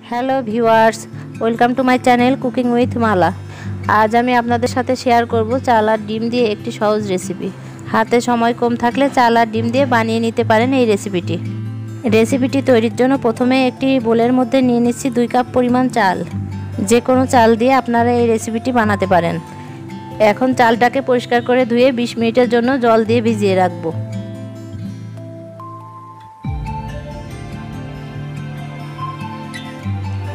Hello viewers, welcome to my channel cooking with Mala. আজ আমি আপনাদের সাথে শেয়ার করব চাল আর ডিম দিয়ে একটি সহজ রেসিপি। হাতে সময় কম থাকলে চাল আর ডিম দিয়ে বানিয়ে নিতে পারেন এই রেসিপিটি তৈরির জন্য প্রথমে একটি বোলের মধ্যে নিয়ে নিচ্ছি 2 কাপ পরিমাণ চাল। যে কোনো চাল দিয়ে আপনারা এই রেসিপিটি বানাতে পারেন। এখন চালটাকে পরিষ্কার করে ধুয়ে 20 মিনিটের জন্য জল দিয়ে ভিজিয়ে রাখবো।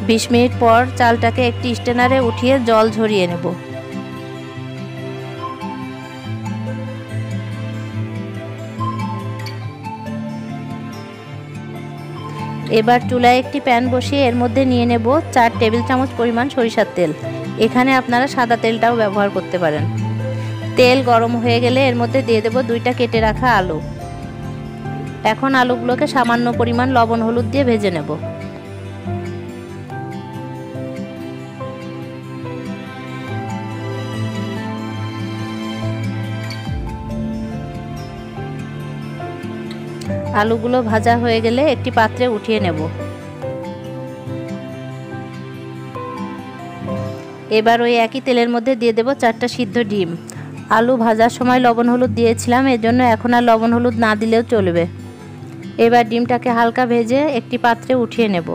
বিশ মিনিট পর চালটাকে একটি স্ট্রেনারে উঠিয়ে জল ঝরিয়ে নেব। এবার চুলায় একটি প্যান বসিয়ে এর মধ্যে নিয়ে নেব 4 টেবিল চামচ পরিমাণ সরিষার তেল। এখানে আপনারা সাদা তেলটাও ব্যবহার করতে পারেন। তেল গরম হয়ে গেলে এর মধ্যে দিয়ে দেব 2টা কেটে রাখা আলু। এখন আলুগুলোকে সামান্য পরিমাণ লবণ হলুদ দিয়ে ভেজে নেব। আলুগুলো ভাজা হয়ে গেলে একটি পাত্রে উঠিয়ে নেব। এবার ওই একই তেলের মধ্যে দিয়ে দেব 4টা সিদ্ধ ডিম। আলু ভাজার সময় লবণ হলুদ দিয়েছিলাম, এজন্য এখন আর লবণ হলুদ না দিলেও চলবে। এবার ডিমটাকে হালকা ভেজে একটি পাত্রে উঠিয়ে নেব।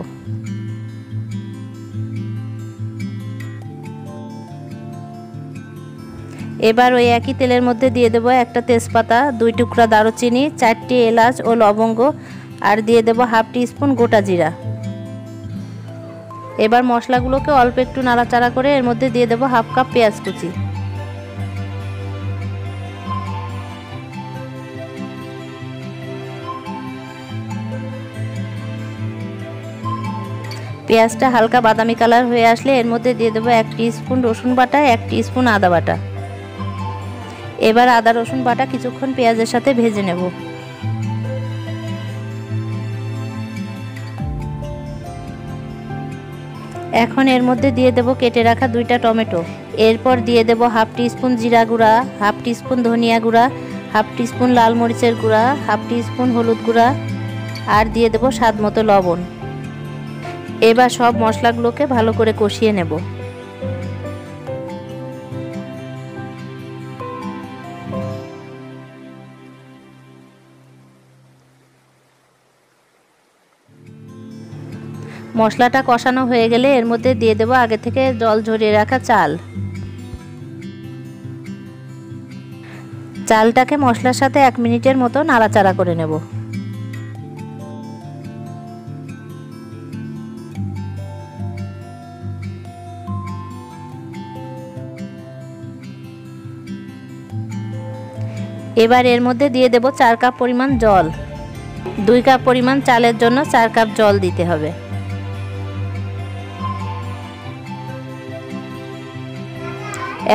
এবার ওই একই তেলের মধ্যে দিয়ে দেব একটা তেজপাতা, 2 টুকরা দারুচিনি, 4টি এলাচ ও লবঙ্গ, আর দিয়ে দেব হাফ টিস্পুন গোটা জিরা। এবার মশলাগুলোকে অল্প একটু নাড়াচাড়া করে এর মধ্যে দিয়ে দেব হাফ কাপ পেঁয়াজ কুচি। পেঁয়াজটা হালকা বাদামি কালার হয়ে আসলে এর মধ্যে দিয়ে দেব 1 টিস্পুন রসুন বাটা, 1 টিস্পুন আদা বাটা। এবার আদা রসুন বাটা কিছুক্ষণ পেঁয়াজের সাথে ভেজে নেব। এখন এর মধ্যে দিয়ে দেব কেটে রাখা 2টা টমেটো। এরপর দিয়ে দেব হাফ টিস্পুন জিরা গুঁড়া, হাফ টিস্পুন ধনিয়া গুঁড়া, হাফ টিস্পুন লাল মরিচের গুঁড়া, হাফ টিস্পুন হলুদ গুঁড়া, আর দিয়ে দেব স্বাদ মতো লবণ। এবার সব মশলাগুলোকে ভালো করে কষিয়ে নেব। মশলাটা কষানো হয়ে গেলে এর মধ্যে দিয়ে দেব আগে থেকে জল ঝরিয়ে রাখা চাল। চালটাকে মশলার সাথে 1 মিনিটের মতো নাড়াচাড়া করে নেব। এবার এর মধ্যে দিয়ে দেব 4 কাপ পরিমাণ জল। 2 কাপ পরিমাণ চালের জন্য 4 কাপ জল দিতে হবে।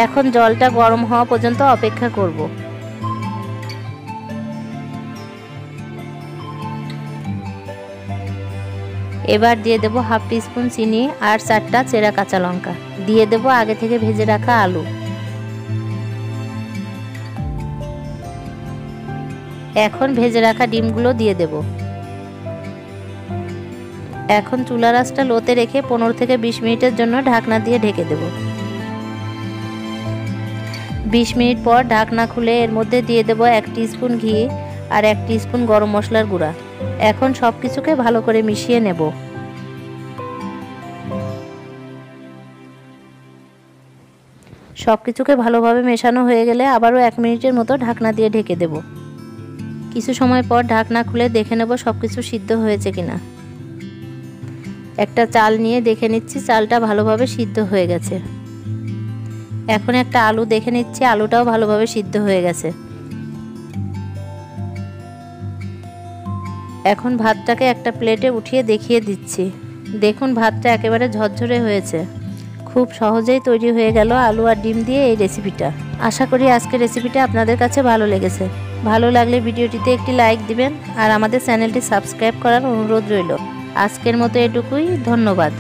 এখন জলটা গরম হওয়া পর্যন্ত অপেক্ষা করব। এবার দিয়ে দেব হাফ টিস্পুন চিনি আর 4টা চেরা কাঁচা লঙ্কা। দিয়ে দেব আগে থেকে ভেজে রাখা আলু। এখন ভেজে রাখা ডিমগুলো দিয়ে দেব। এখন চুলার আঁচটা লোতে রেখে 15 থেকে 20 মিনিটের জন্য ঢাকনা দিয়ে ঢেকে দেব। 20 মিনিট পর ঢাকনা খুলে এর মধ্যে দিয়ে দেব 1 টিস্পুন ঘি আর 1 টিস্পুন গরম মশলার গুঁড়া। এখন সব কিছুকে ভালো করে মিশিয়ে নেব। সব কিছুকে ভালোভাবে মেশানো হয়ে গেলে আবারও 1 মিনিটের মতো ঢাকনা দিয়ে ঢেকে দেব। কিছু সময় পর ঢাকনা খুলে দেখে নেব সব কিছু সিদ্ধ হয়েছে কিনা। একটা চাল নিয়ে দেখে নিচ্ছি চালটা ভালোভাবে সিদ্ধ হয়ে গেছে। এখন একটা আলু দেখে নিচ্ছি, আলুটাও ভালোভাবে সিদ্ধ হয়ে গেছে। এখন ভাতটাকে একটা প্লেটে উঠিয়ে দেখিয়ে দিচ্ছি। দেখুন ভাতটা একেবারে ঝরঝরে হয়েছে। খুব সহজেই তৈরি হয়ে গেল আলু আর ডিম দিয়ে এই রেসিপিটা। আশা করি আজকের রেসিপিটা আপনাদের কাছে ভালো লেগেছে। ভালো লাগলে ভিডিওটিতে একটি লাইক দিবেন আর আমাদের চ্যানেলটি সাবস্ক্রাইব করার অনুরোধ রইল। আজকের মতো এটুকুই, ধন্যবাদ।